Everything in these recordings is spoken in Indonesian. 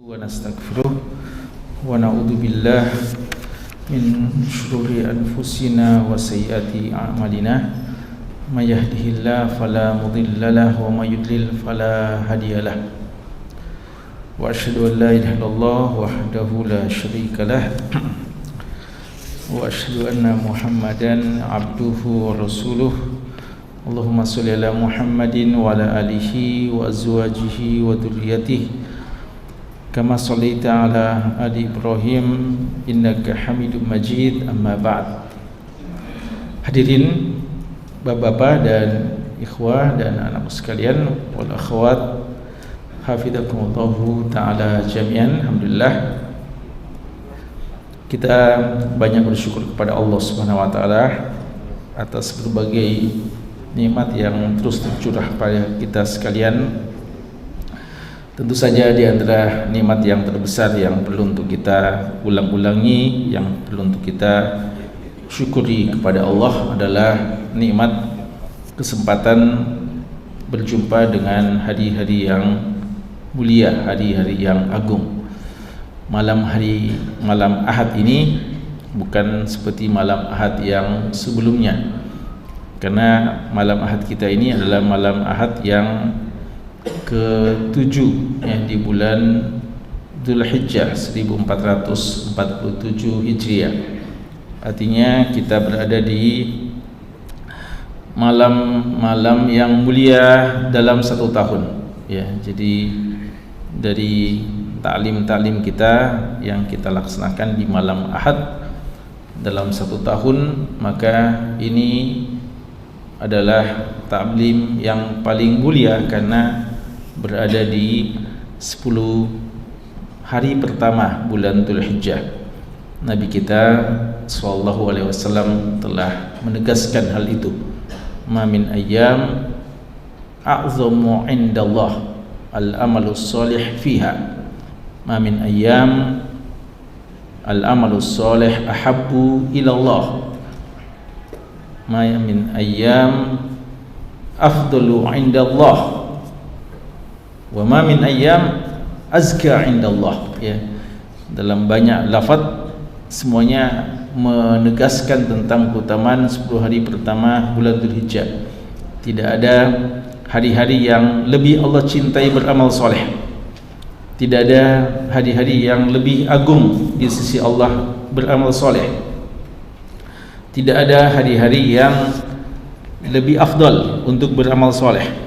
ونستغفره ونعوذ بالله من شرور أنفسنا وسيئات أعمالنا من يهده الله فلا مضل له ومن يضلل فلا هادي له وأشهد أن لا إله إلا الله وحده لا شريك له وأشهد أن محمدا عبده ورسوله اللهم صل على محمد وعلى آله وأزواجه وذريته كما صليت على آل إبراهيم إنك حميد مجيد أما بعد. Hadirin bapak-bapak dan ikhwah dan anak sekalian wal akhwat hafizakumullah taala jami'an. Alhamdulillah kita banyak bersyukur kepada Allah Subhanahu wa taala atas berbagai nikmat yang terus tercurah pada kita sekalian. Tentu saja di antara nikmat yang terbesar yang perlu untuk kita ulang-ulangi, yang perlu untuk kita syukuri kepada Allah adalah nikmat kesempatan berjumpa dengan hari-hari yang mulia, hari-hari yang agung. Malam Ahad ini bukan seperti malam Ahad yang sebelumnya, karena malam Ahad kita ini adalah malam Ahad yang ke-7 di bulan Dzulhijjah 1447 Hijriah. Artinya kita berada di malam yang mulia dalam satu tahun ya. Jadi dari taklim kita yang kita laksanakan di malam Ahad dalam satu tahun, maka ini adalah taklim yang paling mulia karena berada di 10 hari pertama bulan Dzulhijjah. Nabi kita sallallahu alaihi wasallam telah menegaskan hal itu. Ma min ayyam a'zamu 'indallah al-amalus shalih fiha. Ma min ayyam al-amalus shalih ahabbu ila Allah. Ma min ayyam afdalu 'indallah wa ma min ayyam azka indallah ya. Dalam banyak lafaz semuanya menegaskan tentang keutamaan 10 hari pertama bulan Dzulhijjah. Tidak ada hari-hari yang lebih Allah cintai beramal soleh. Tidak ada hari-hari yang lebih agung di sisi Allah beramal soleh. Tidak ada hari-hari yang lebih afdal untuk beramal soleh.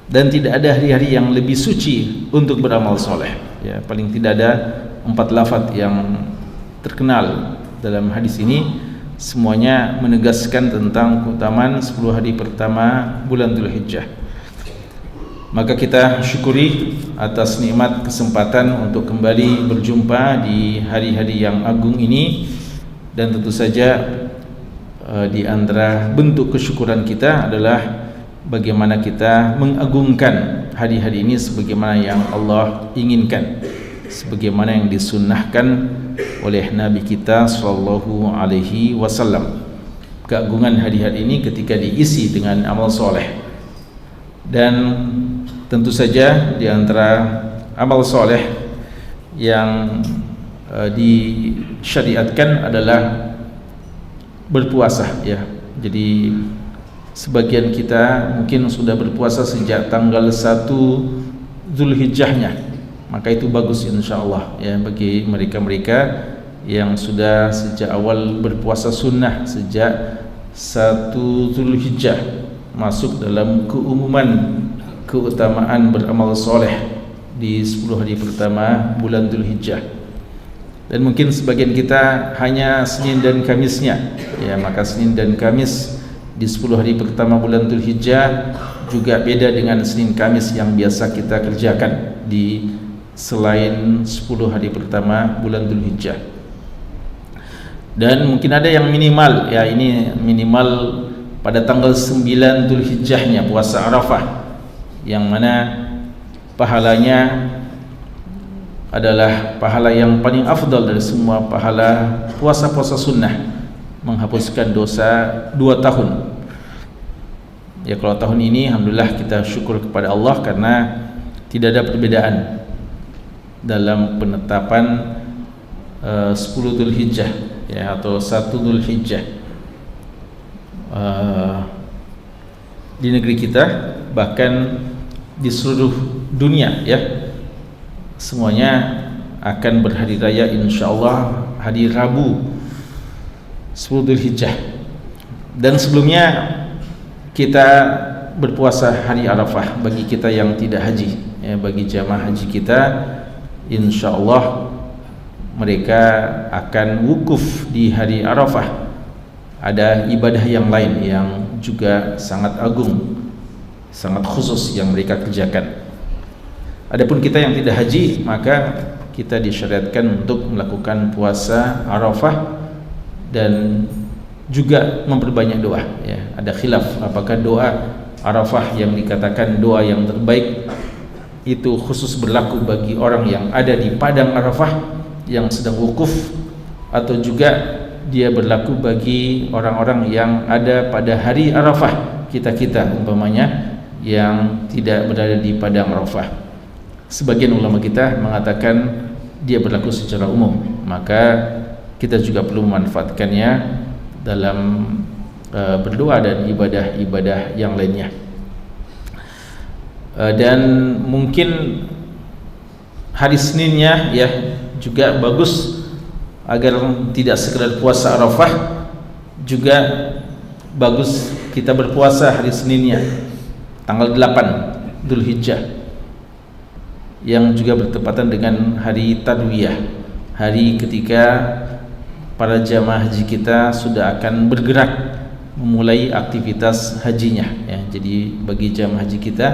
Dan tidak ada hari-hari yang lebih suci untuk beramal soleh ya. Paling tidak ada 4 lafaz yang terkenal dalam hadis ini, semuanya menegaskan tentang keutamaan 10 hari pertama bulan Dzulhijjah. Maka kita syukuri atas nikmat kesempatan untuk kembali berjumpa di hari-hari yang agung ini. Dan tentu saja di antara bentuk kesyukuran kita adalah bagaimana kita mengagungkan hari-hari ini sebagaimana yang Allah inginkan, sebagaimana yang disunnahkan oleh Nabi kita sallallahu alaihi wasallam. Keagungan hari-hari ini ketika diisi dengan amal soleh. Dan tentu saja di antara amal soleh yang disyariatkan adalah berpuasa ya. Jadi sebagian kita mungkin sudah berpuasa sejak tanggal 1 Dzulhijjahnya, maka itu bagus insyaallah ya bagi mereka-mereka yang sudah sejak awal berpuasa sunnah sejak 1 Dzulhijjah, masuk dalam keumuman keutamaan beramal soleh di 10 hari pertama bulan Dzulhijjah. Dan mungkin sebagian kita hanya Senin dan Kamisnya ya, maka Senin dan Kamis di 10 hari pertama bulan Dzulhijjah juga beda dengan Senin Kamis yang biasa kita kerjakan di selain 10 hari pertama bulan Dzulhijjah. Dan mungkin ada yang minimal ya, ini minimal pada tanggal 9 Dzulhijjahnya puasa Arafah, yang mana pahalanya adalah pahala yang paling afdal dari semua pahala puasa-puasa sunnah, menghapuskan dosa 2 tahun. Ya, kalau tahun ini alhamdulillah kita syukur kepada Allah karena tidak ada perbedaan dalam penetapan 10 Dzulhijjah ya, atau 1 Dzulhijjah di negeri kita, bahkan di seluruh dunia ya, semuanya akan berhari raya insyaallah hari Rabu 10 Dzulhijjah. Dan sebelumnya kita berpuasa hari Arafah bagi kita yang tidak haji ya, bagi jamaah haji kita insyaallah mereka akan wukuf di hari Arafah. Ada ibadah yang lain yang juga sangat agung, sangat khusus yang mereka kerjakan. Adapun kita yang tidak haji, maka kita disyariatkan untuk melakukan puasa Arafah dan juga memperbanyak doa ya. Ada khilaf apakah doa Arafah yang dikatakan doa yang terbaik itu khusus berlaku bagi orang yang ada di padang Arafah yang sedang wukuf, atau juga dia berlaku bagi orang-orang yang ada pada hari Arafah, kita-kita umpamanya yang tidak berada di padang Arafah. Sebagian ulama kita mengatakan dia berlaku secara umum, maka kita juga perlu memanfaatkannya dalam berdoa dan ibadah-ibadah yang lainnya. Dan mungkin hari Seninnya ya juga bagus, agar tidak sekedar puasa Arafah, juga bagus kita berpuasa hari Seninnya tanggal 8 Dzulhijjah yang juga bertepatan dengan hari Tarwiyah, hari ketika para jamaah haji kita sudah akan bergerak memulai aktivitas hajinya ya. Jadi bagi jamaah haji kita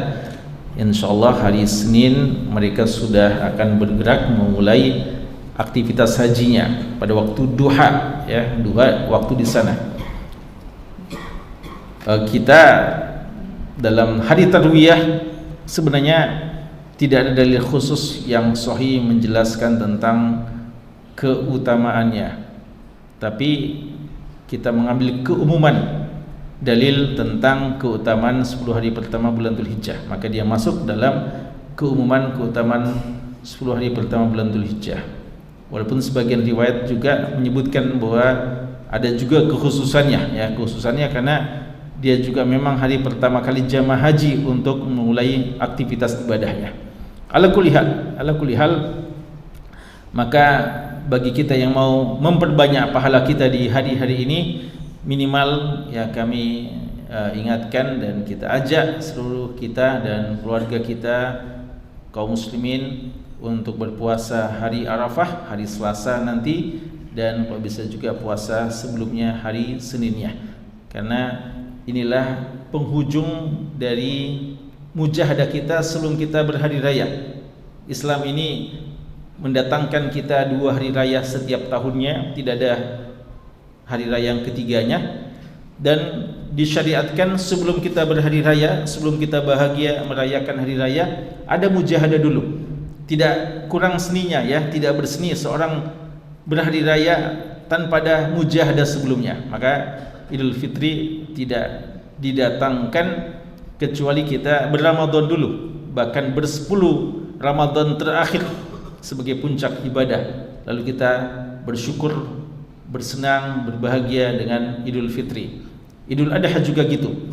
insyaallah hari Senin mereka sudah akan bergerak memulai aktivitas hajinya pada waktu duha ya, duha waktu di sana. Kita dalam hari Tarwiyah sebenarnya tidak ada dalil khusus yang sahih menjelaskan tentang keutamaannya, tapi kita mengambil keumuman dalil tentang keutamaan 10 hari pertama bulan Dzulhijjah, maka dia masuk dalam keumuman keutamaan 10 hari pertama bulan Dzulhijjah. Walaupun sebagian riwayat juga menyebutkan bahwa ada juga kekhususannya ya, kekhususannya karena dia juga memang hari pertama kali jamaah haji untuk memulai aktivitas ibadahnya. Ala kulli hal, maka bagi kita yang mau memperbanyak pahala kita di hari-hari ini, minimal ya kami ingatkan dan kita ajak seluruh kita dan keluarga kita kaum muslimin untuk berpuasa hari Arafah, hari Selasa nanti, dan kalau bisa juga puasa sebelumnya hari Seninnya, karena inilah penghujung dari mujahadah kita sebelum kita berhari raya. Islam ini mendatangkan kita 2 hari raya setiap tahunnya, tidak ada hari raya yang ketiganya, dan disyariatkan sebelum kita berhari raya, sebelum kita bahagia merayakan hari raya, ada mujahadah dulu. Tidak kurang seninya ya, tidak berseni seorang berhari raya tanpa ada mujahadah sebelumnya. Maka Idul Fitri tidak didatangkan kecuali kita berRamadan dulu, bahkan bersepuluh Ramadan terakhir sebagai puncak ibadah, lalu kita bersyukur, bersenang, berbahagia dengan Idul Fitri. Idul Adha juga gitu,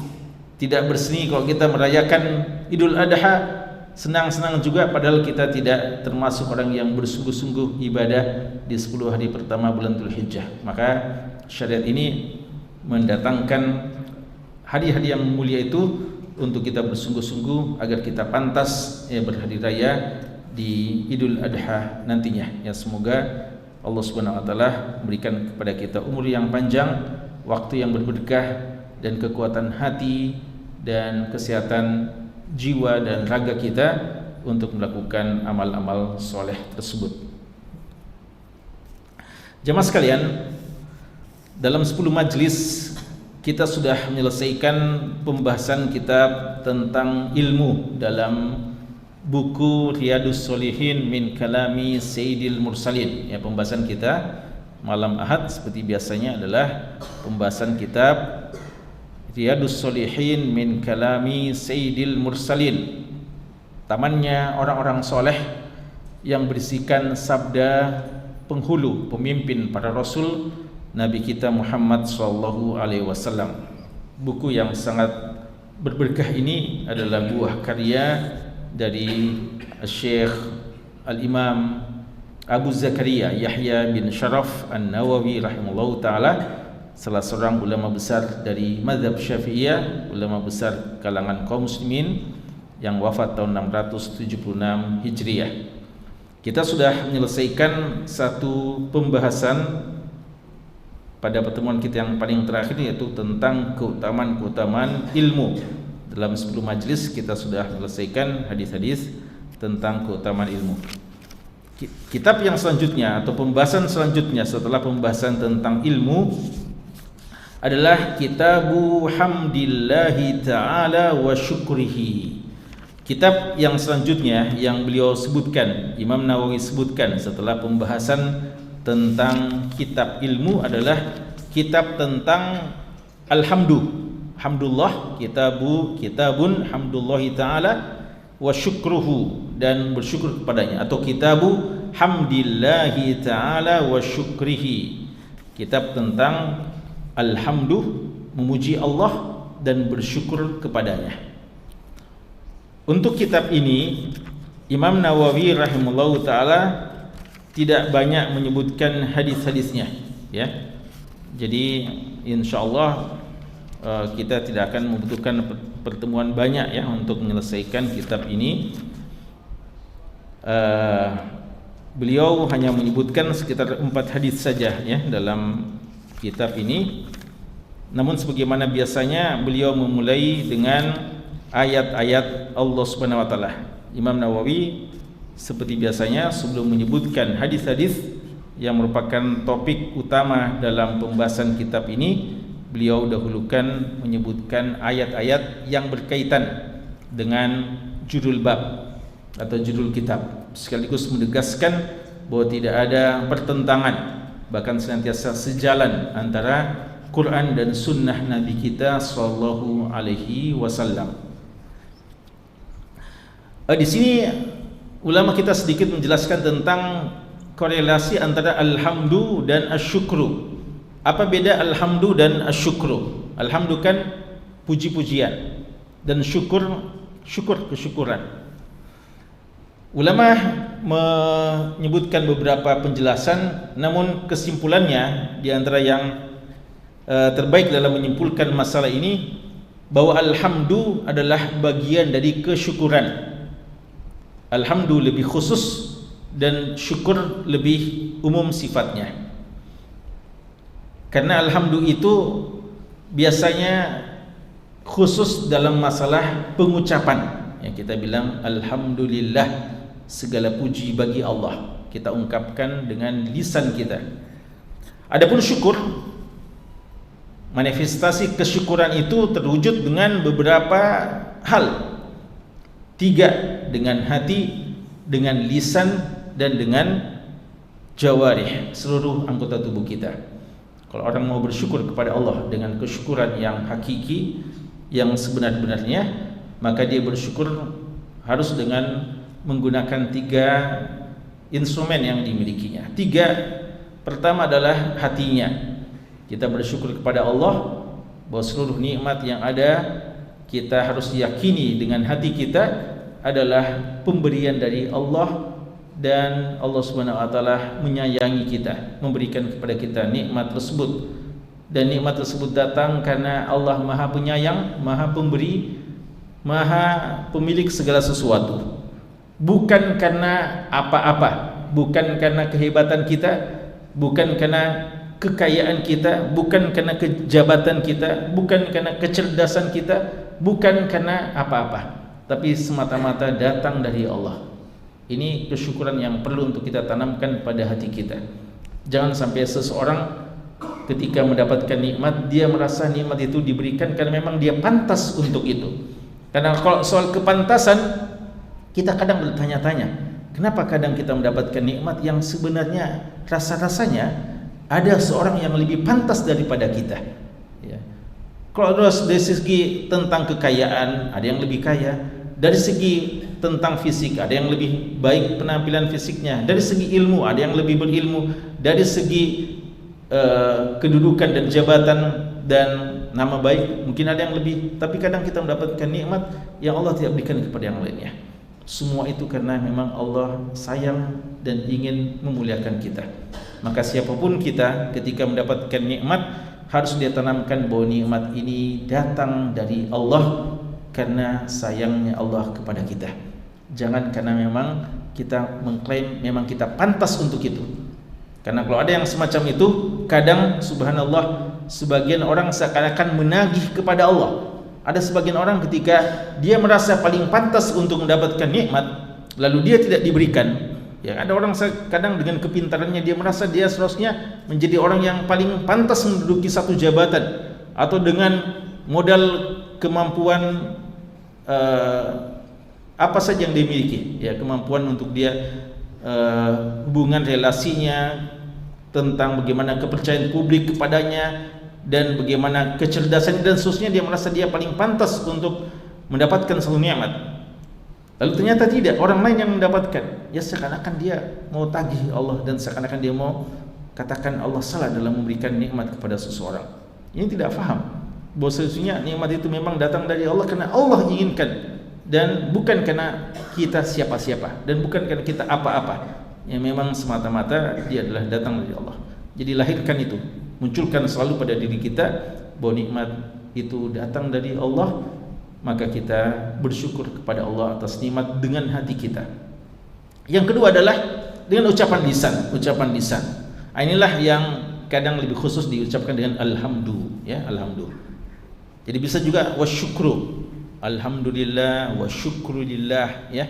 tidak berseni kalau kita merayakan Idul Adha, senang-senang juga padahal kita tidak termasuk orang yang bersungguh-sungguh ibadah di 10 hari pertama bulan Dzulhijjah. Maka syariat ini mendatangkan hari-hari yang mulia itu untuk kita bersungguh-sungguh agar kita pantas ya berhari raya di Idul Adha nantinya. Ya, semoga Allah Subhanahu wa taala berikan kepada kita umur yang panjang, waktu yang berberkah, dan kekuatan hati dan kesehatan jiwa dan raga kita untuk melakukan amal-amal soleh tersebut. Jemaah sekalian, dalam 10 majlis kita sudah menyelesaikan pembahasan kitab tentang ilmu dalam buku Riyadhus Shalihin min kalami Sayyidil Mursalin. Ya, pembahasan kita malam Ahad seperti biasanya adalah pembahasan kitab Riyadhus Shalihin min kalami Sayyidil Mursalin, tamannya orang-orang soleh yang berisikan sabda penghulu pemimpin para rasul Nabi kita Muhammad sallallahu alaihi wasallam. Buku yang sangat berberkah ini adalah buah karya dari Syekh Al-Imam Abu Zakaria Yahya bin Sharaf An-Nawawi rahimahullahu taala, salah seorang ulama besar dari mazhab Syafi'iyah, ulama besar kalangan kaum muslimin yang wafat tahun 676 Hijriah. Kita sudah menyelesaikan satu pembahasan pada pertemuan kita yang paling terakhir, yaitu tentang keutamaan-keutamaan ilmu. Dalam 10 majlis kita sudah menyelesaikan hadis-hadis tentang keutamaan ilmu. Kitab yang selanjutnya atau pembahasan selanjutnya setelah pembahasan tentang ilmu adalah Kitabu Hamdillahi Ta'ala wa Syukrihi. Kitab yang selanjutnya yang beliau sebutkan, Imam Nawawi sebutkan setelah pembahasan tentang kitab ilmu adalah kitab tentang Hamdulillah, kitabun hamdulillahi ta'ala wa syukruhu, dan bersyukur kepadanya, atau Kitabu Hamdillahi Ta'ala wa Syukrihi, kitab tentang alhamdu, memuji Allah dan bersyukur kepadanya. Untuk kitab ini Imam Nawawi rahimahullahu taala tidak banyak menyebutkan hadis-hadisnya, ya. Jadi insyaallah kita tidak akan membutuhkan pertemuan banyak ya untuk menyelesaikan kitab ini. Beliau hanya menyebutkan sekitar 4 hadis saja ya dalam kitab ini. Namun sebagaimana biasanya beliau memulai dengan ayat-ayat Allah Subhanahu wa taala. Imam Nawawi seperti biasanya sebelum menyebutkan hadis-hadis yang merupakan topik utama dalam pembahasan kitab ini, beliau dahulukan menyebutkan ayat-ayat yang berkaitan dengan judul bab atau judul kitab, sekaligus menegaskan bahwa tidak ada pertentangan, bahkan senantiasa sejalan antara Quran dan sunnah Nabi kita sallallahu alaihi wasallam. Di sini ulama kita sedikit menjelaskan tentang korelasi antara alhamdu dan asyukru. Apa beda alhamdu dan asyukru? Alhamdu kan puji-pujian, dan syukur kesyukuran. Ulama menyebutkan beberapa penjelasan, namun kesimpulannya di antara yang terbaik dalam menyimpulkan masalah ini bahwa alhamdu adalah bagian dari kesyukuran. Alhamdu lebih khusus dan syukur lebih umum sifatnya. Karena alhamdu itu biasanya khusus dalam masalah pengucapan. Yang kita bilang alhamdulillah, segala puji bagi Allah, kita ungkapkan dengan lisan kita. Adapun syukur, manifestasi kesyukuran itu terwujud dengan beberapa hal. 3, dengan hati, dengan lisan, dan dengan jawarih, seluruh anggota tubuh kita. Kalau orang mau bersyukur kepada Allah dengan kesyukuran yang hakiki, yang sebenar-benarnya, maka dia bersyukur harus dengan menggunakan 3 instrumen yang dimilikinya. 3, pertama adalah hatinya. Kita bersyukur kepada Allah bahwa seluruh nikmat yang ada kita harus yakini dengan hati kita adalah pemberian dari Allah, dan Allah Subhanahu wa taala menyayangi kita, memberikan kepada kita nikmat tersebut, dan nikmat tersebut datang karena Allah Maha Penyayang, Maha Pemberi, Maha Pemilik segala sesuatu. Bukan karena apa-apa, bukan karena kehebatan kita, bukan karena kekayaan kita, bukan karena kejabatan kita, bukan karena kecerdasan kita, bukan karena apa-apa, tapi semata-mata datang dari Allah. Ini kesyukuran yang perlu untuk kita tanamkan pada hati kita. Jangan sampai seseorang ketika mendapatkan nikmat, dia merasa nikmat itu diberikan karena memang dia pantas untuk itu. Karena kalau soal kepantasan, kita kadang bertanya-tanya, kenapa kadang kita mendapatkan nikmat yang sebenarnya rasa-rasanya ada seorang yang lebih pantas daripada kita, ya. Kalau dari segi tentang kekayaan, ada yang lebih kaya. Dari segi tentang fisik, ada yang lebih baik penampilan fisiknya. Dari segi ilmu, ada yang lebih berilmu. Dari segi kedudukan dan jabatan dan nama baik, mungkin ada yang lebih. Tapi kadang kita mendapatkan nikmat yang Allah tidak berikan kepada yang lainnya. Semua itu karena memang Allah sayang dan ingin memuliakan kita. Maka siapapun kita, ketika mendapatkan nikmat, harus dia tanamkan bahwa nikmat ini datang dari Allah karena sayangnya Allah kepada kita. Jangan karena memang kita mengklaim memang kita pantas untuk itu. Karena kalau ada yang semacam itu, kadang subhanallah sebagian orang seakan-akan menagih kepada Allah. Ada sebagian orang ketika dia merasa paling pantas untuk mendapatkan nikmat, lalu dia tidak diberikan. Ya, ada orang kadang dengan kepintarannya dia merasa dia seharusnya menjadi orang yang paling pantas menduduki satu jabatan, atau dengan modal kemampuan apa saja yang dia miliki, ya, kemampuan untuk dia hubungan relasinya, tentang bagaimana kepercayaan publik kepadanya dan bagaimana kecerdasannya dan seterusnya, dia merasa dia paling pantas untuk mendapatkan satu nikmat. Lalu ternyata tidak, orang lain yang mendapatkan. Ya seakan-akan dia mau tagih Allah dan seakan-akan dia mau katakan Allah salah dalam memberikan nikmat kepada seseorang. Ini tidak faham bahwa sesungguhnya nikmat itu memang datang dari Allah karena Allah inginkan, dan bukan karena kita siapa-siapa, dan bukan karena kita apa-apa. Yang memang semata-mata dia adalah datang dari Allah. Jadi lahirkan itu, munculkan selalu pada diri kita bahwa nikmat itu datang dari Allah. Maka kita bersyukur kepada Allah atas nikmat dengan hati kita. Yang kedua adalah dengan ucapan lisan. Ucapan lisan, inilah yang kadang lebih khusus diucapkan dengan alhamdulillah, ya, alhamdulillah. Jadi bisa juga wasyukru, alhamdulillah wa syukrulillah, ya.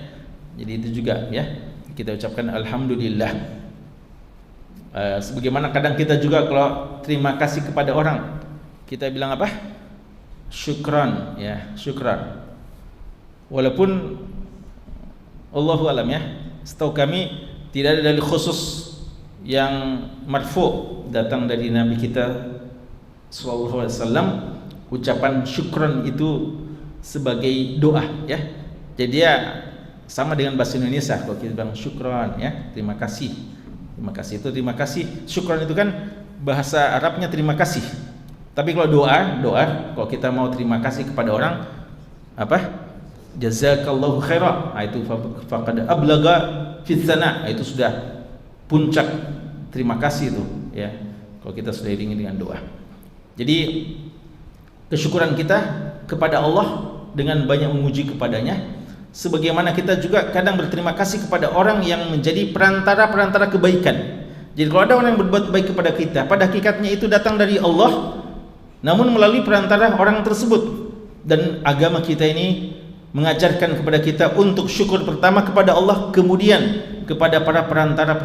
Jadi itu juga, ya, kita ucapkan alhamdulillah. Sebagaimana kadang kita juga kalau terima kasih kepada orang, kita bilang apa? Syukran, ya, syukran. Walaupun Allahu alam, ya, setahu kami tidak ada dalil khusus yang marfu datang dari Nabi kita sallallahu alaihi wasallam ucapan syukran itu sebagai doa, ya. Jadi ya sama dengan bahasa Indonesia, kalau kita bilang syukran, ya, terima kasih. Terima kasih itu terima kasih. Syukran itu kan bahasa Arabnya terima kasih. Tapi kalau doa, kalau kita mau terima kasih kepada orang, apa? Jazakallahu khairan. Itu faqad ablaga fi tsana. Itu sudah puncak terima kasih itu, ya. Kalau kita sudah iringi dengan doa. Jadi kesyukuran kita kepada Allah dengan banyak memuji kepadanya, sebagaimana kita juga kadang berterima kasih kepada orang yang menjadi perantara kebaikan. Jadi kalau ada orang yang berbuat baik kepada kita, pada hakikatnya itu datang dari Allah, namun melalui perantara orang tersebut. Dan agama kita ini mengajarkan kepada kita untuk syukur pertama kepada Allah, kemudian kepada para perantara.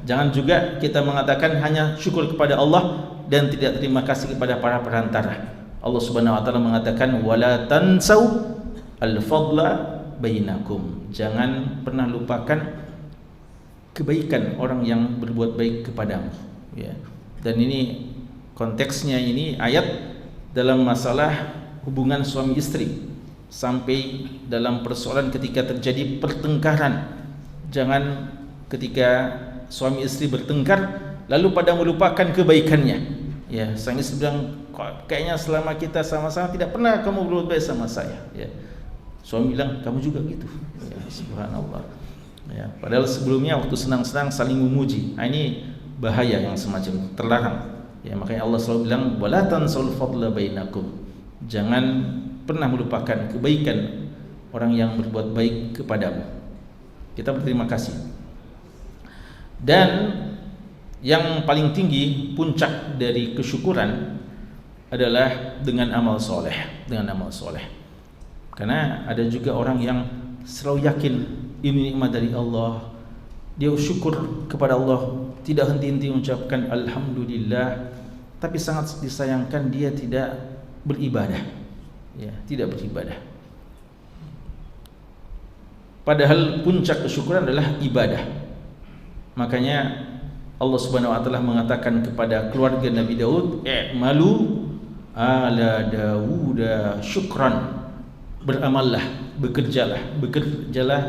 Jangan juga kita mengatakan hanya syukur kepada Allah dan tidak terima kasih kepada para perantara. Allah Subhanahu wa taala mengatakan wala tansau al-fadla bainakum. Jangan pernah lupakan kebaikan orang yang berbuat baik kepadamu, ya. Dan ini konteksnya, ini ayat dalam masalah hubungan suami istri, sampai dalam persoalan ketika terjadi pertengkaran. Jangan ketika suami istri bertengkar lalu pada melupakan kebaikannya, ya. Sang istri bilang, kayaknya selama kita sama-sama tidak pernah kamu berbuat baik sama saya, ya. Suami bilang, kamu juga gitu, ya, subhanallah, ya. Padahal sebelumnya waktu senang-senang saling memuji. Nah, ini bahaya yang semacam terlarang, ya. Makanya Allah selalu bilang wala tansul fadla bainakum. Jangan pernah melupakan kebaikan orang yang berbuat baik kepadamu. Kita berterima kasih. Dan yang paling tinggi puncak dari kesyukuran adalah dengan amal soleh, Karena ada juga orang yang selalu yakin ini nikmat dari Allah, dia syukur kepada Allah, tidak henti-henti mengucapkan alhamdulillah, tapi sangat disayangkan dia tidak beribadah, ya, tidak beribadah. Padahal puncak kesyukuran adalah ibadah. Makanya Allah Subhanahu wa taala mengatakan kepada keluarga Nabi Daud, "I'malu ala Dawuda syukran." beramallah, bekerjalah,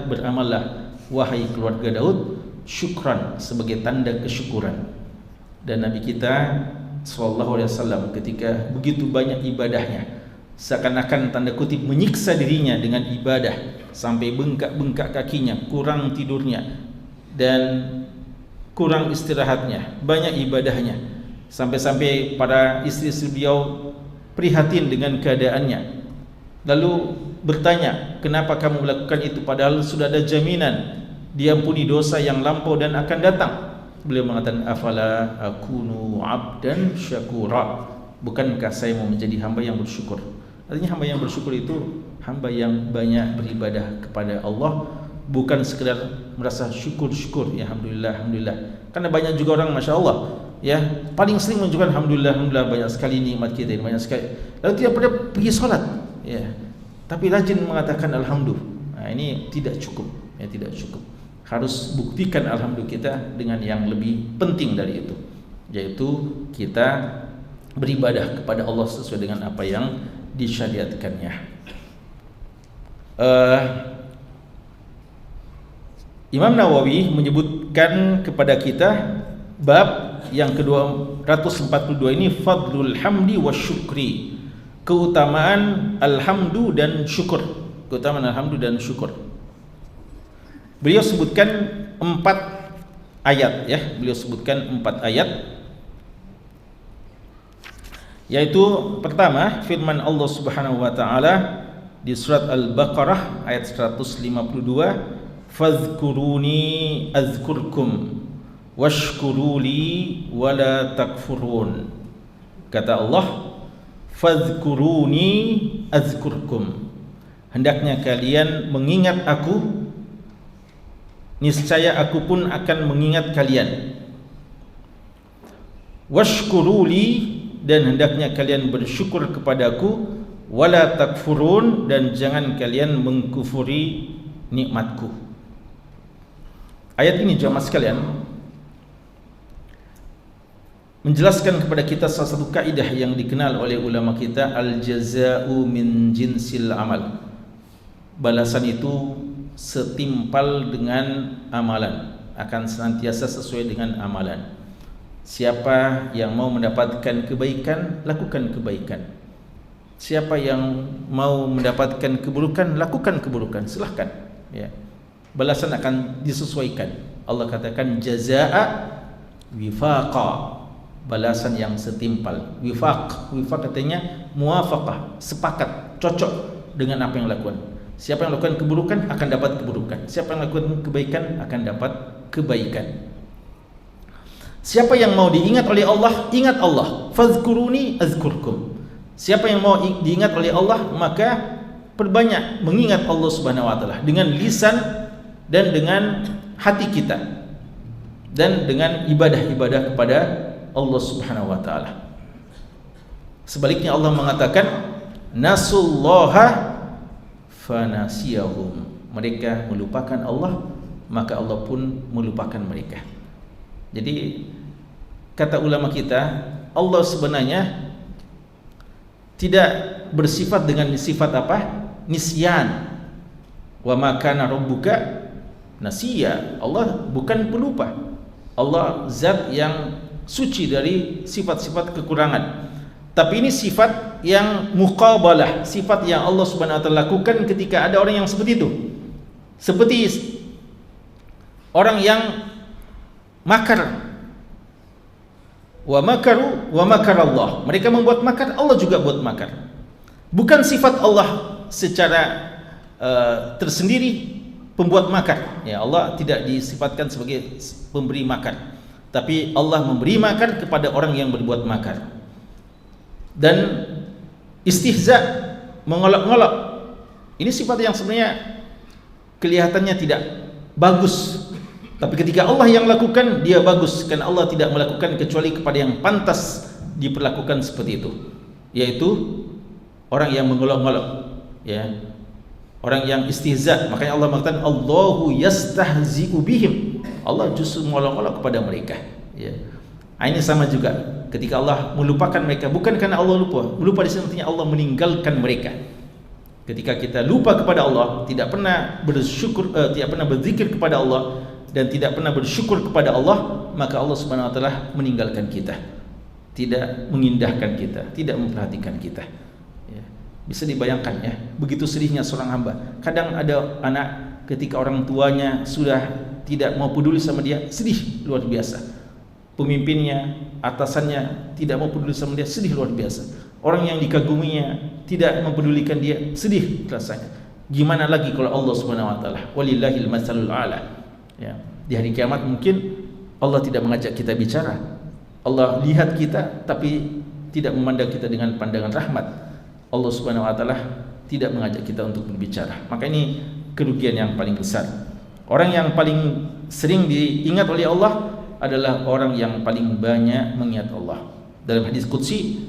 beramallah wahai keluarga Daud, syukran, sebagai tanda kesyukuran. Dan Nabi kita sallallahu alaihi wasallam ketika begitu banyak ibadahnya, seakan-akan tanda kutip menyiksa dirinya dengan ibadah sampai bengkak-bengkak kakinya, kurang tidurnya dan kurang istirahatnya, banyak ibadahnya, sampai-sampai para istri-istri beliau prihatin dengan keadaannya, lalu bertanya, kenapa kamu melakukan itu padahal sudah ada jaminan diampuni dosa yang lampau dan akan datang? Beliau mengatakan, afala akunu abdan syakura, bukankah saya mau menjadi hamba yang bersyukur? Artinya hamba yang bersyukur itu hamba yang banyak beribadah kepada Allah, bukan sekedar merasa syukur-syukur, ya alhamdulillah, alhamdulillah. Karena banyak juga orang, masya Allah, ya, paling sering menunjukkan alhamdulillah, alhamdulillah, banyak sekali nikmat kita, banyak sekali, lalu tidak pernah pergi salat, ya, tapi rajin mengatakan alhamdulillah. Nah, ini tidak cukup, ya, tidak cukup. Harus buktikan alhamdulillah kita dengan yang lebih penting dari itu, yaitu kita beribadah kepada Allah sesuai dengan apa yang disyariatkannya. Imam Nawawi menyebutkan kepada kita bab yang ke-242 ini, fadlul hamdi wa syukri, keutamaan alhamdu dan syukur, keutamaan alhamdu dan syukur. Beliau sebutkan 4 ayat, ya, beliau sebutkan 4 ayat, yaitu pertama firman Allah Subhanahu wa taala di surat Al-Baqarah ayat 152, fadhkuruni azkurkum washkuruli wala takfurun. Kata Allah, fadhkuruni azkurkum, hendaknya kalian mengingat aku, niscaya aku pun akan mengingat kalian. Washkuruli, dan hendaknya kalian bersyukur kepadaku, wala takfurun, dan jangan kalian mengkufuri nikmatku. Ayat ini jamaah sekalian menjelaskan kepada kita salah satu kaidah yang dikenal oleh ulama kita, al-jaza'u min jinsil amal. Balasan itu setimpal dengan amalan, akan senantiasa sesuai dengan amalan. Siapa yang mau mendapatkan kebaikan, lakukan kebaikan. Siapa yang mau mendapatkan keburukan, lakukan keburukan, silahkan, ya. Balasan akan disesuaikan. Allah katakan jazaa'a wifaqa, balasan yang setimpal. Wifaq katanya muwafaqah, sepakat, cocok dengan apa yang lakukan. Siapa yang lakukan keburukan akan dapat keburukan, siapa yang lakukan kebaikan akan dapat kebaikan. Siapa yang mau diingat oleh Allah, ingat Allah. Fadhkuruni azkurkum. Siapa yang mau diingat oleh Allah, maka perbanyak mengingat Allah Subhanahu wa taala dengan lisan dan dengan hati kita, dan dengan ibadah-ibadah kepada Allah Subhanahu wa taala. Sebaliknya Allah mengatakan, nasullaha fanasiyahum, mereka melupakan Allah, maka Allah pun melupakan mereka. Jadi kata ulama kita, Allah sebenarnya tidak bersifat dengan sifat apa? Nisyan. Wa ma kana rabbuka nasiya. Allah bukan pelupa. Allah zat yang suci dari sifat-sifat kekurangan. Tapi ini sifat yang muqabalah, sifat yang Allah Subhanahu wa taala lakukan ketika ada orang yang seperti itu. Seperti orang yang makar. Wa makaru wa makarallah. Mereka membuat makar, Allah juga buat makar. Bukan sifat Allah secara tersendiri pembuat makar. Ya, Allah tidak disifatkan sebagai pemberi makar. Tapi Allah memberi makar kepada orang yang berbuat makar. Dan istihza, mengolok-ngolok, ini sifat yang sebenarnya kelihatannya tidak bagus, tapi ketika Allah yang lakukan, dia bagus, karena Allah tidak melakukan kecuali kepada yang pantas diperlakukan seperti itu, yaitu orang yang mengolok-ngolok, ya, orang yang istihza. Makanya Allah mengatakan Allahu yastahzi'u bihim, Allah justru mengolok-ngolok kepada mereka, ya. Ini sama juga, ketika Allah melupakan mereka, bukan karena Allah lupa. Melupa di sini artinya Allah meninggalkan mereka. Ketika kita lupa kepada Allah, tidak pernah bersyukur, tidak pernah berzikir kepada Allah, dan tidak pernah bersyukur kepada Allah, maka Allah Subhanahu wa taala meninggalkan kita, tidak mengindahkan kita, tidak memperhatikan kita. Ya. Bisa dibayangkan ya, begitu sedihnya seorang hamba. Kadang ada anak ketika orang tuanya sudah tidak mau peduli sama dia, sedih luar biasa. Pemimpinnya, atasannya tidak mau peduli sama dia, sedih luar biasa. Orang yang dikaguminya tidak mempedulikan dia, sedih rasanya. Gimana lagi kalau Allah Subhanahu wa taala? Walillahil masalul a'la. Ya, di hari kiamat mungkin Allah tidak mengajak kita bicara. Allah lihat kita tapi tidak memandang kita dengan pandangan rahmat. Allah Subhanahu wa taala tidak mengajak kita untuk berbicara. Maka ini kerugian yang paling besar. Orang yang paling sering diingat oleh Allah adalah orang yang paling banyak mengingat Allah. Dalam hadis qudsi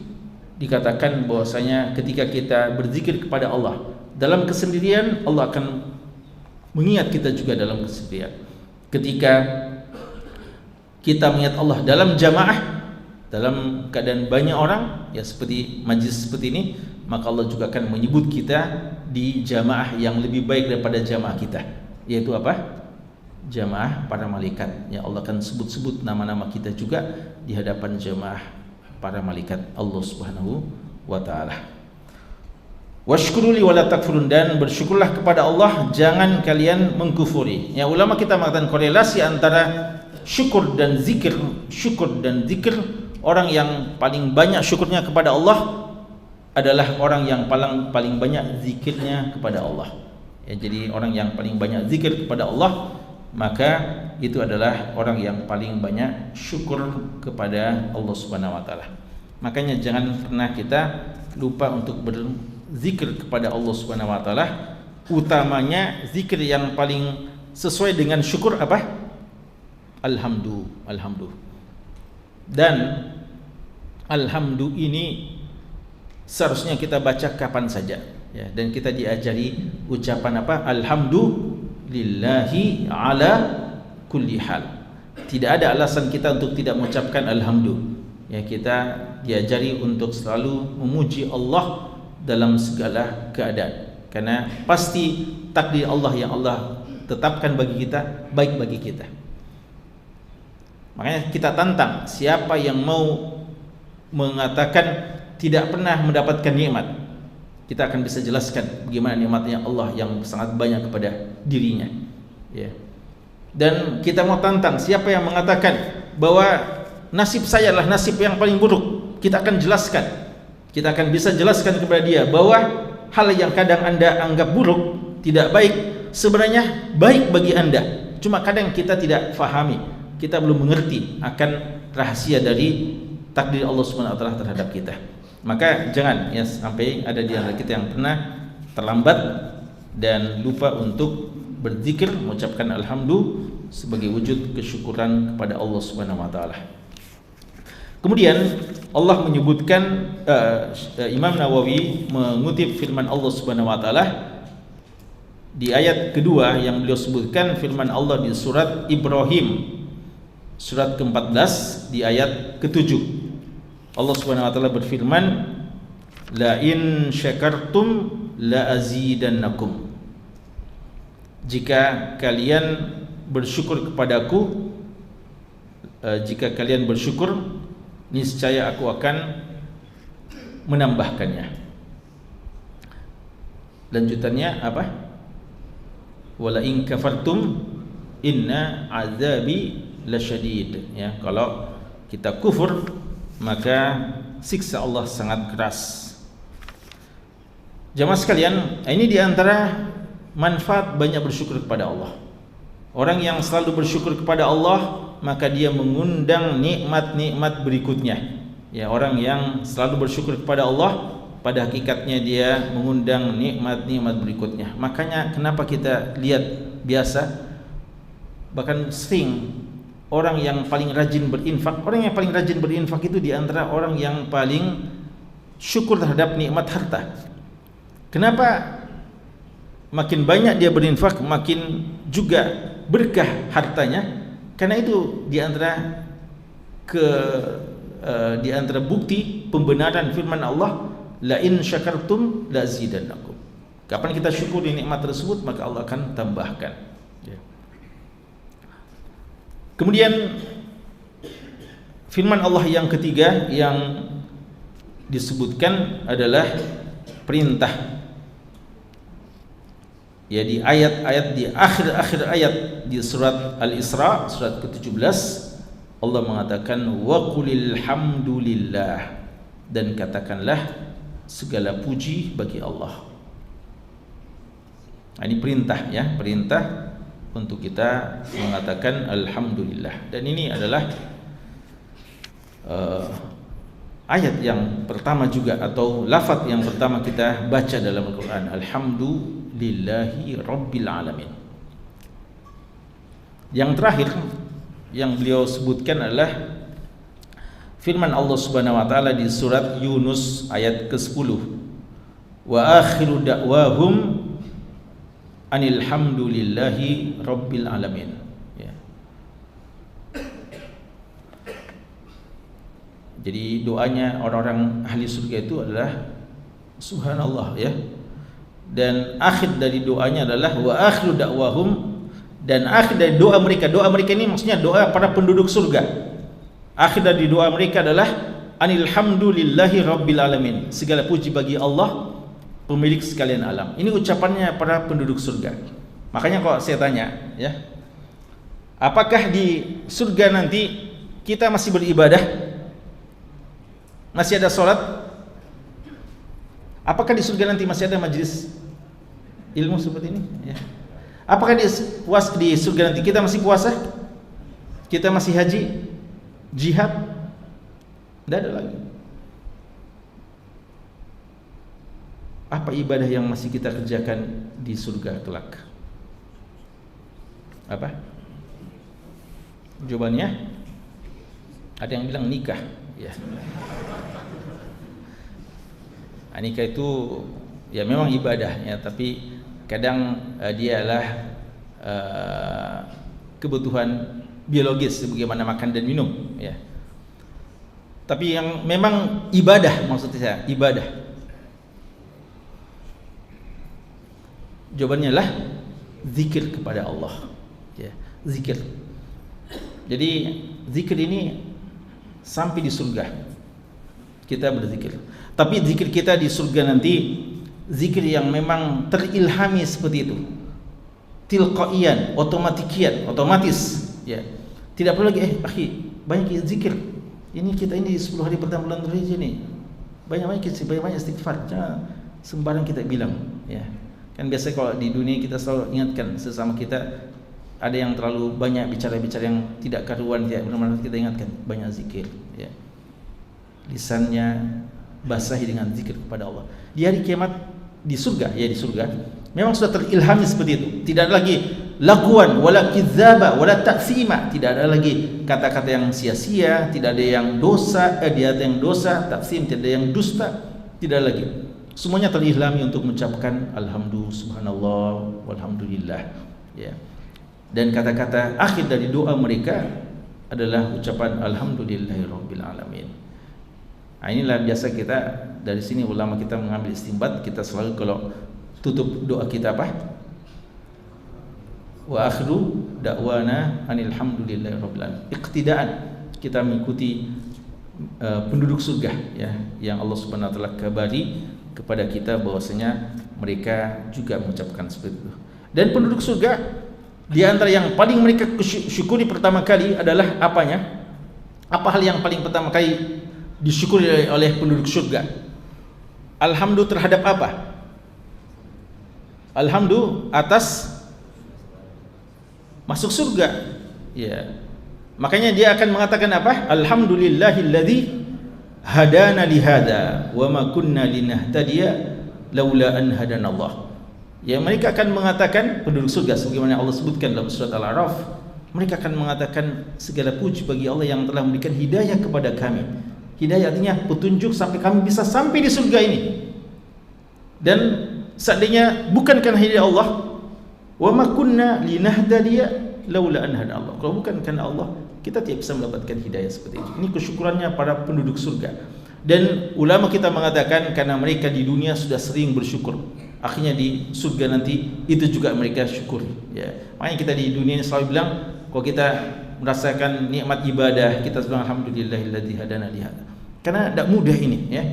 dikatakan bahwasanya ketika kita berzikir kepada Allah dalam kesendirian, Allah akan mengingat kita juga dalam kesendirian. Ketika kita mengingat Allah dalam jamaah, dalam keadaan banyak orang, ya seperti majlis seperti ini, maka Allah juga akan menyebut kita di jamaah yang lebih baik daripada jamaah kita, yaitu apa? Jamaah para malaikat. Ya, Allah akan sebut-sebut nama-nama kita juga di hadapan jamaah para malaikat Allah Subhanahu wa taala. Washkuruli wala takfurun, dan bersyukurlah kepada Allah, jangan kalian mengkufuri. Ya, ulama kita mengatakan korelasi antara syukur dan zikir. Syukur dan zikir, orang yang paling banyak syukurnya kepada Allah adalah orang yang paling banyak zikirnya kepada Allah. Ya, jadi orang yang paling banyak zikir kepada Allah, maka itu adalah orang yang paling banyak syukur kepada Allah Subhanahu wa taala. Makanya jangan pernah kita lupa untuk berzikir kepada Allah Subhanahu wa taala, utamanya zikir yang paling sesuai dengan syukur apa? Alhamdulillah. Dan alhamdulillah ini seharusnya kita baca kapan saja, ya, dan kita diajari ucapan apa? Alhamdulillahi ala kulli hal. Tidak ada alasan kita untuk tidak mengucapkan alhamdulillah. Ya, kita diajari untuk selalu memuji Allah dalam segala keadaan, karena pasti takdir Allah yang Allah tetapkan bagi kita baik bagi kita. Makanya kita tantang siapa yang mau mengatakan tidak pernah mendapatkan nikmat, kita akan bisa jelaskan bagaimana nikmatnya Allah yang sangat banyak kepada dirinya. Ya. Dan kita mau tantang siapa yang mengatakan bahwa nasib saya adalah nasib yang paling buruk, kita akan jelaskan. Kita akan bisa jelaskan kepada dia bahwa hal yang kadang Anda anggap buruk, tidak baik, sebenarnya baik bagi Anda. Cuma kadang kita tidak fahami, kita belum mengerti akan rahasia dari takdir Allah Subhanahu wa taala terhadap kita. Maka jangan ya sampai ada di antara kita yang pernah terlambat dan lupa untuk berzikir, mengucapkan alhamdulillah sebagai wujud kesyukuran kepada Allah Subhanahu wa taala. Kemudian Allah menyebutkan, Imam Nawawi mengutip firman Allah Subhanahu wa taala di ayat kedua yang beliau sebutkan, firman Allah di surat Ibrahim surat ke-14 di ayat ke-7. Allah Subhanahu wa taala berfirman, la in syakartum la azidannakum. Jika kalian bersyukur kepadaku, jika kalian bersyukur, niscaya aku akan menambahkannya. Lanjutannya apa? Wala in kafartum inna azabi lasyadid. Ya, kalau kita kufur maka siksa Allah sangat keras. Jamaah sekalian, ini diantara manfaat banyak bersyukur kepada Allah. Orang yang selalu bersyukur kepada Allah, maka dia mengundang nikmat-nikmat berikutnya. Ya, orang yang selalu bersyukur kepada Allah, pada hakikatnya dia mengundang nikmat-nikmat berikutnya. Makanya kenapa kita lihat biasa, bahkan sering orang yang paling rajin berinfak, orang yang paling rajin berinfak itu diantara orang yang paling syukur terhadap nikmat harta. Kenapa? Makin banyak dia berinfak, makin juga berkah hartanya. Karena itu diantara bukti pembenaran firman Allah, la in syakartum la azidannakum. Kapan kita syukuri nikmat tersebut, maka Allah akan tambahkan. Ya. Kemudian firman Allah yang ketiga yang disebutkan adalah perintah. Ya, di ayat-ayat di akhir-akhir ayat di surat Al-Isra surat ke-17 Allah mengatakan wa qulil hamdulillah, dan katakanlah segala puji bagi Allah. Ini perintah, ya, perintah untuk kita mengatakan alhamdulillah. Dan ini adalah ayat yang pertama juga, atau lafaz yang pertama kita baca dalam Al-Quran, alhamdulillahi rabbil alamin. Yang terakhir yang beliau sebutkan adalah firman Allah Subhanahu wa taala di surat Yunus ayat ke-10, wa akhiru da'wahum anilhamdulillahi rabbil alamin. Ya. Jadi doanya orang-orang ahli surga itu adalah subhanallah, ya. Dan akhir dari doanya adalah wa akhiru da'wahum, dan akhir dari doa mereka ini maksudnya doa para penduduk surga. Akhir dari doa mereka adalah anilhamdulillahi rabbil alamin. Segala puji bagi Allah, pemilik sekalian alam. Ini ucapannya para penduduk surga. Makanya kalau saya tanya, ya, apakah di surga nanti kita masih beribadah? Masih ada sholat? Apakah di surga nanti masih ada majelis ilmu seperti ini? Ya. Apakah di surga nanti kita masih puasa? Kita masih haji? Jihad? Tidak ada lagi. Apa ibadah yang masih kita kerjakan di surga kelak? Apa? Jawabannya ada yang bilang nikah, ya. Nikah itu ya memang ibadah, ya, tapi kadang dia adalah kebutuhan biologis sebagaimana makan dan minum, ya. Tapi yang memang ibadah, maksud saya ibadah, jawabannya adalah zikir kepada Allah, ya, zikir. Jadi zikir ini sampai di surga kita berzikir. Tapi zikir kita di surga nanti zikir yang memang terilhami seperti itu, tilqaiyan, otomatis, ya. Tidak perlu lagi akhi, banyak zikir. Ini kita ini 10 hari pertama bulan Dzulhijjah ini. Banyak istighfar. Jangan sembarang kita bilang, ya. Kan biasa kalau di dunia kita selalu ingatkan sesama kita, ada yang terlalu banyak bicara-bicara yang tidak karuan, ya, benar-benar kita ingatkan banyak zikir, ya. Lisannya basahi dengan zikir kepada Allah. Di hari kiamat di surga, ya, di surga memang sudah terilhami seperti itu. Tidak ada lagi laguan, wala kidzaba, wala ta'sima. Tidak ada lagi kata-kata yang sia-sia, tidak ada yang dosa, tidak ada yang dosa, taksim, tidak ada yang dusta, tidak ada lagi. Semuanya terilhami untuk mengucapkan alhamdulillah, subhanallah, walhamdulillah, ya. Dan kata-kata akhir dari doa mereka adalah ucapan alhamdulillahirabbil alamin. Nah, inilah biasa kita dari sini ulama kita mengambil istinbat, kita selalu kalau tutup doa kita apa? Wa akhiru da'wana anilhamdulillahirabbil alamin. Iqtidaan, kita mengikuti penduduk surga, ya, yang Allah Subhanahu wa taala kabari kepada kita bahwasanya mereka juga mengucapkan seperti itu. Dan penduduk surga di antara yang paling mereka syukuri pertama kali adalah apanya? Apa hal yang paling pertama kali disyukuri oleh penduduk surga? Alhamdulillah terhadap apa? Alhamdulillah atas masuk surga, ya. Makanya dia akan mengatakan apa? Alhamdulillahilladzi hadana lihada wa ma kunna linahtadiya laula an hadanallah. Ya, mereka akan mengatakan penduduk surga sebagaimana Allah sebutkan dalam surat Al-A'raf, mereka akan mengatakan segala puji bagi Allah yang telah memberikan hidayah kepada kami. Hidayah artinya petunjuk sampai kami bisa sampai di surga ini. Dan seandainya bukan karena hidayah Allah, wa ma kunna linahtadiya laula an hadanallah. Kalau bukan karena Allah, kita tidak bisa mendapatkan hidayah seperti itu. Ini kesyukurannya para penduduk surga. Dan ulama kita mengatakan karena mereka di dunia sudah sering bersyukur. akhirnya di surga nanti itu juga mereka syukuri, ya. Makanya kita di dunia ini selalu bilang, kalau kita merasakan nikmat ibadah, kita bilang alhamdulillahilladzi hadana li hada. Karena tidak mudah ini, ya.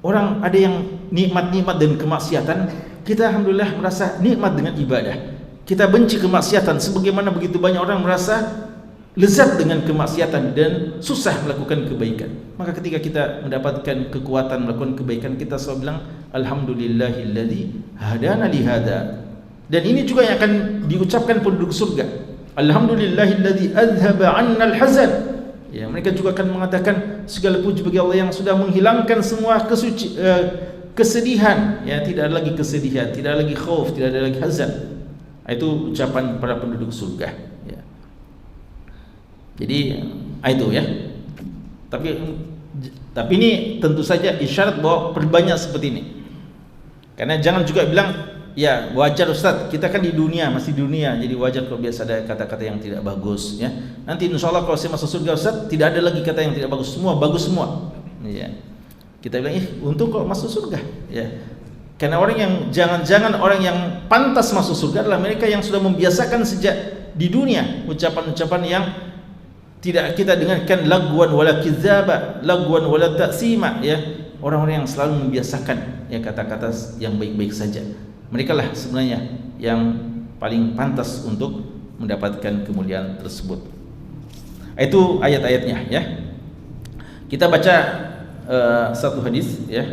Orang ada yang nikmat-nikmat dan kemaksiatan, kita alhamdulillah merasa nikmat dengan ibadah. Kita benci kemaksiatan, sebagaimana begitu banyak orang merasa lezat dengan kemaksiatan dan susah melakukan kebaikan. Maka ketika kita mendapatkan kekuatan melakukan kebaikan, kita selalu bilang alhamdulillahilladzi hadana li hada. Dan ini juga yang akan diucapkan penduduk surga, alhamdulillahilladzi adhaba 'annal hazan. Ya, mereka juga akan mengatakan segala puji bagi Allah yang sudah menghilangkan semua kesedihan, ya, tidak ada lagi kesedihan, tidak ada lagi khauf, tidak ada lagi hazan. Itu ucapan para penduduk surga, ya. Jadi itu, ya. Tapi ini tentu saja isyarat bahwa perbanyak seperti ini. Karena jangan juga bilang, ya wajar Ustaz, kita kan di dunia, masih dunia, jadi wajar kalau biasa ada kata-kata yang tidak bagus, ya. Nanti insya Allah kalau saya masuk surga Ustaz, tidak ada lagi kata yang tidak bagus, semua bagus semua, ya. Kita bilang, untung kalau masuk surga, ya. Karena orang yang jangan-jangan orang yang pantas masuk surga adalah mereka yang sudah membiasakan sejak di dunia ucapan-ucapan yang tidak kita dengarkan, lagwan wala kizaba, lagwan wala taksima, ya. Orang-orang yang selalu membiasakan, ya, kata-kata yang baik-baik saja. Mereka lah sebenarnya yang paling pantas untuk mendapatkan kemuliaan tersebut. Itu ayat-ayatnya, ya. Kita baca satu hadis, ya.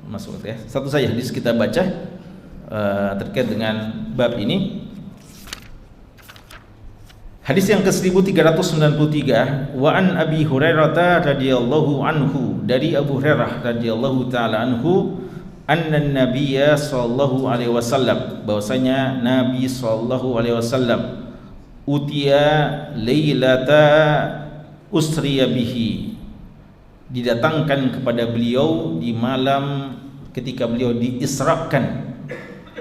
Masuk, ya. Satu saja hadis kita baca terkait dengan bab ini. Hadis yang ke-1393, wa an Abi Hurairah radhiyallahu anhu, dari Abu Hurairah radhiyallahu taala anhu, anna nabiyya sallallahu alaihi wasallam, bahwasanya Nabi sallallahu alaihi wasallam utiya lailata usriya bihi, didatangkan kepada beliau di malam ketika beliau diisrakan.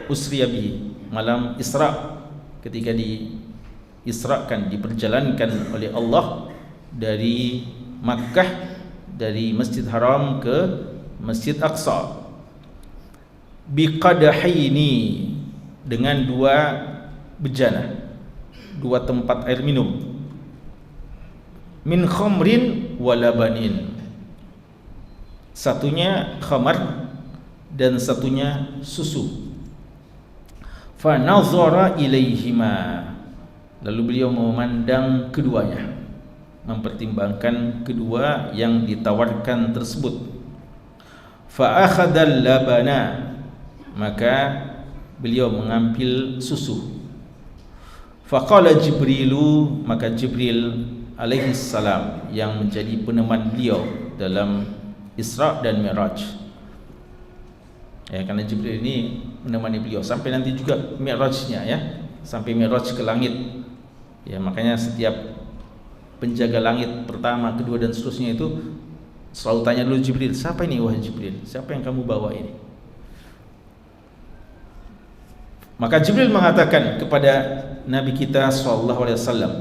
Usriya bihi, malam Isra, ketika diisrakan, diperjalankan oleh Allah dari Makkah, dari Masjid Haram ke Masjid Aqsa, biqadahaini, dengan dua bejana, dua tempat air minum, min khamrin wa labanin, satunya khamar dan satunya susu. Fa nazara ilaihima, lalu beliau memandang keduanya, mempertimbangkan kedua yang ditawarkan tersebut. Fa akhadal labana, maka beliau mengambil susu. Fa qala Jibrilu, maka Jibril alaihi salam yang menjadi peneman beliau dalam Isra dan Mi'raj, ya, karena Jibril ini menemani beliau sampai nanti juga Mi'rajnya, ya, sampai Mi'raj ke langit. Ya, makanya setiap penjaga langit pertama, kedua dan seterusnya itu selalu tanya dulu Jibril, siapa ini wahai Jibril, siapa yang kamu bawa ini? Maka Jibril mengatakan kepada Nabi kita sallallahu alaihi wasallam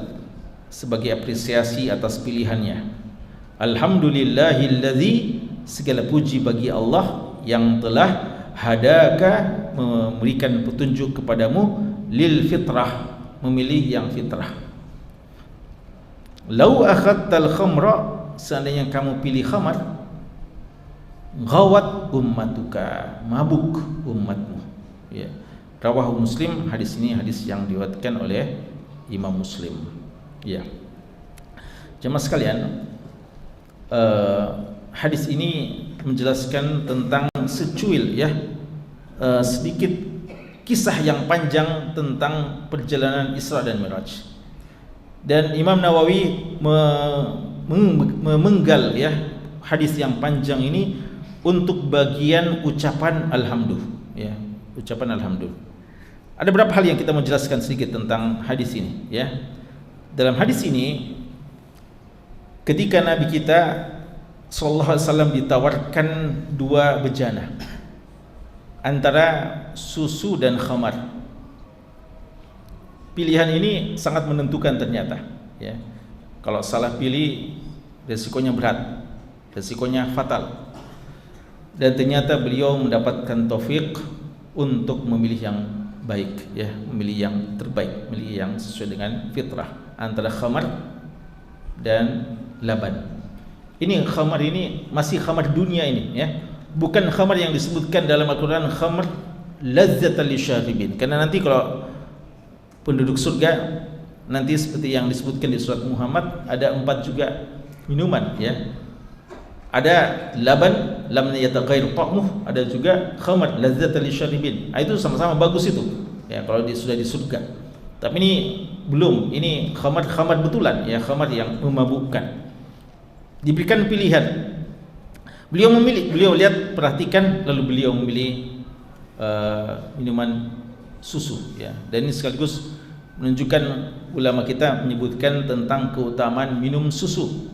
sebagai apresiasi atas pilihannya, alhamdulillahilladzi, segala puji bagi Allah yang telah hadaka, memberikan petunjuk kepadamu, lil fitrah, memilih yang fitrah. Lau akhadtal khamra, seandainya kamu pilih khamar, ghawat ummatuka, mabuk umatmu, ya. Rawahu Muslim, hadis ini hadis yang diriwayatkan oleh Imam Muslim, ya. Jemaah sekalian, hadis ini menjelaskan tentang secuil, ya, sedikit kisah yang panjang tentang perjalanan Isra dan Mi'raj. Dan Imam Nawawi memenggal, ya, hadis yang panjang ini untuk bagian ucapan alhamdulillah, ya, ucapan alhamdulillah. Ada beberapa hal yang kita mau jelaskan sedikit tentang hadis ini, ya. Dalam hadis ini, ketika Nabi kita sallallahu alaihi wasallam ditawarkan dua bejana antara susu dan khamar, pilihan ini sangat menentukan ternyata, ya. Kalau salah pilih resikonya berat, resikonya fatal. dan ternyata beliau mendapatkan taufik untuk memilih yang baik, ya, memilih yang terbaik, memilih yang sesuai dengan fitrah antara khamar dan laban. Ini khamar ini masih khamar dunia ini, ya, bukan khamar yang disebutkan dalam Al-Quran khamar lazzatan lisyaribin. Karena nanti kalau penduduk surga nanti seperti yang disebutkan di surat Muhammad ada 4 juga minuman, ya. Ada laban lam yataghayyar ta'muh, ada juga khamar lazzatan lisyaribin. Itu sama-sama bagus itu, ya, kalau sudah di surga. Tapi ini belum, ini khamar betulan, ya, khamar yang memabukkan. Diberikan pilihan. Beliau memilih, beliau lihat, perhatikan, lalu beliau memilih minuman susu, ya. Dan ini sekaligus menunjukkan, ulama kita menyebutkan tentang keutamaan minum susu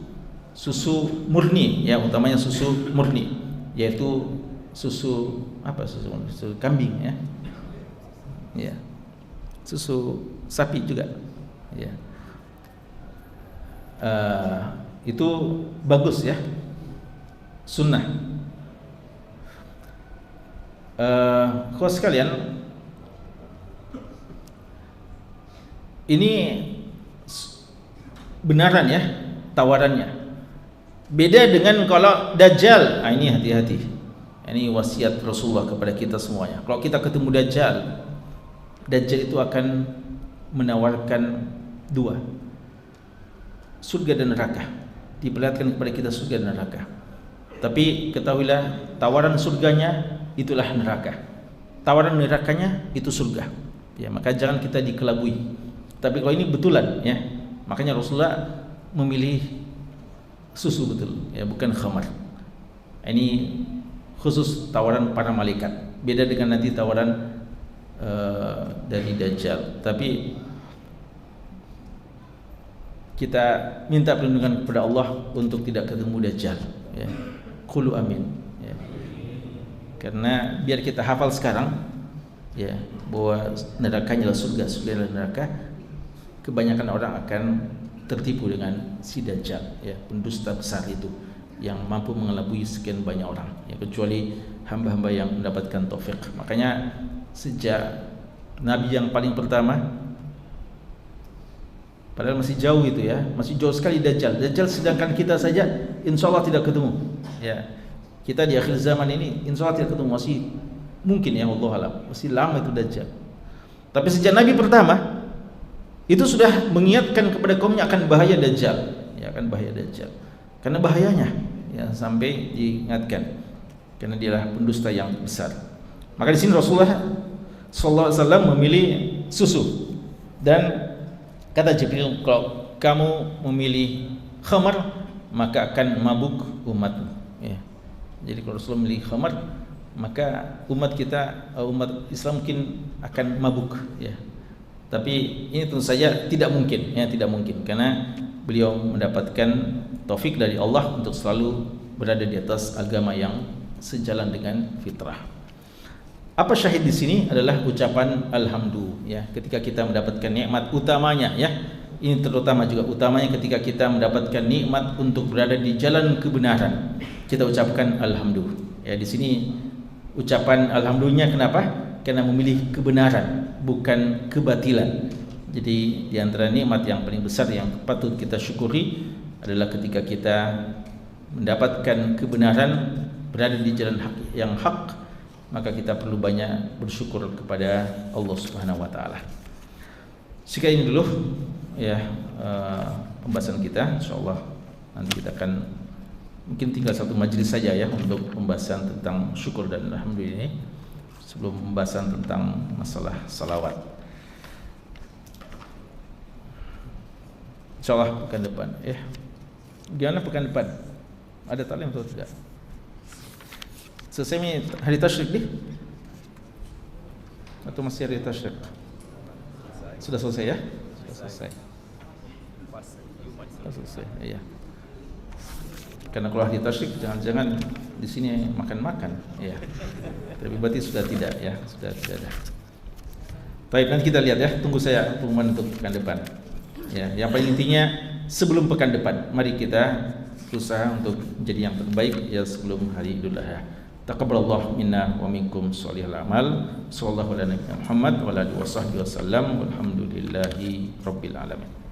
murni, ya, utamanya susu murni, yaitu susu apa, susu kambing, ya, ya, susu sapi juga, ya. Itu bagus, ya, sunnah. Kawan sekalian, ini benaran, ya, tawarannya. Beda dengan kalau Dajjal. Ini hati-hati. Ini wasiat Rasulullah kepada kita semuanya. Kalau kita ketemu Dajjal itu akan menawarkan 2, surga dan neraka. Diperlihatkan kepada kita surga dan neraka. Tapi ketahuilah, tawaran surganya itulah neraka, tawaran nerakanya itu surga, ya. Maka jangan kita dikelabui. Tapi kalau ini betulan, ya, makanya Rasulullah memilih susu betul, ya, bukan khamar. Ini khusus tawaran para malaikat. Beda dengan nanti tawaran dari Dajjal. Tapi kita minta perlindungan kepada Allah untuk tidak ketemu Dajjal, ya. Qulu amin, ya. Karena biar kita hafal sekarang, ya, bahwa nerakanya adalah surga, surga adalah neraka. Kebanyakan orang akan tertipu dengan si Dajjal, ya, pendusta besar itu yang mampu mengelabui sekian banyak orang, ya, kecuali hamba-hamba yang mendapatkan taufik. Makanya sejak Nabi yang paling pertama, padahal masih jauh itu, ya, masih jauh sekali Dajjal, sedangkan kita saja insya Allah tidak ketemu, ya. Kita di akhir zaman ini insya Allah tidak ketemu, masih mungkin, ya, Allah alam, masih lama itu Dajjal. Tapi sejak Nabi pertama itu sudah mengingatkan kepada kaumnya akan bahaya Dajjal, ya, akan bahaya Dajjal. Karena bahayanya, ya, sampai diingatkan, karena dialah pendusta yang besar. Maka di sini Rasulullah sallallahu alaihi wasallam memilih susu. Dan kata Jibril, kalau kamu memilih khamar maka akan mabuk umatmu, ya. Jadi kalau Rasulullah memilih khamar, maka umat kita, umat Islam mungkin akan mabuk, ya. Tapi ini tentu saja tidak mungkin, ya, tidak mungkin, karena beliau mendapatkan taufik dari Allah untuk selalu berada di atas agama yang sejalan dengan fitrah. Apa syahid di sini adalah ucapan alhamdulillah, ya, ketika kita mendapatkan nikmat utamanya, ya. Ini terutama juga utamanya ketika kita mendapatkan nikmat untuk berada di jalan kebenaran, kita ucapkan alhamdulillah, ya. Di sini ucapan alhamdulillahnya kenapa? Karena memilih kebenaran, bukan kebatilan. Jadi di antara nikmat yang paling besar yang patut kita syukuri adalah ketika kita mendapatkan kebenaran, berada di jalan yang hak, maka kita perlu banyak bersyukur kepada Allah Subhanahu wa taala. Sekian ini dulu, ya, pembahasan kita. Insyaallah nanti kita akan, mungkin tinggal satu majelis saja, ya, untuk pembahasan tentang syukur dan alhamdulillah ini, sebelum pembahasan tentang masalah salawat. Insyaallah pekan depan, ya. Gimana pekan depan? Ada taklim atau tidak? Selesai ni hari tasyrik ni? Atau masih hari tasyrik? Sudah selesai, ya? Sudah selesai. Sudah selesai, ya. Karena kalau hari tasyrik jangan-jangan di sini makan-makan, ya. Tapi berarti sudah tidak, ya, sudah tidak ada. Baik, nanti kita lihat, ya. Tunggu saya pengumuman untuk pekan depan. Ya, yang paling intinya sebelum pekan depan, mari kita berusaha untuk menjadi yang terbaik, ya, sebelum hari Idul Adha. Taqabbalallahu minna wa minkum sholihal amal. Sallallahu ala nabiyina Muhammad wa ala alihi wasallam. Walhamdulillahi rabbil alamin.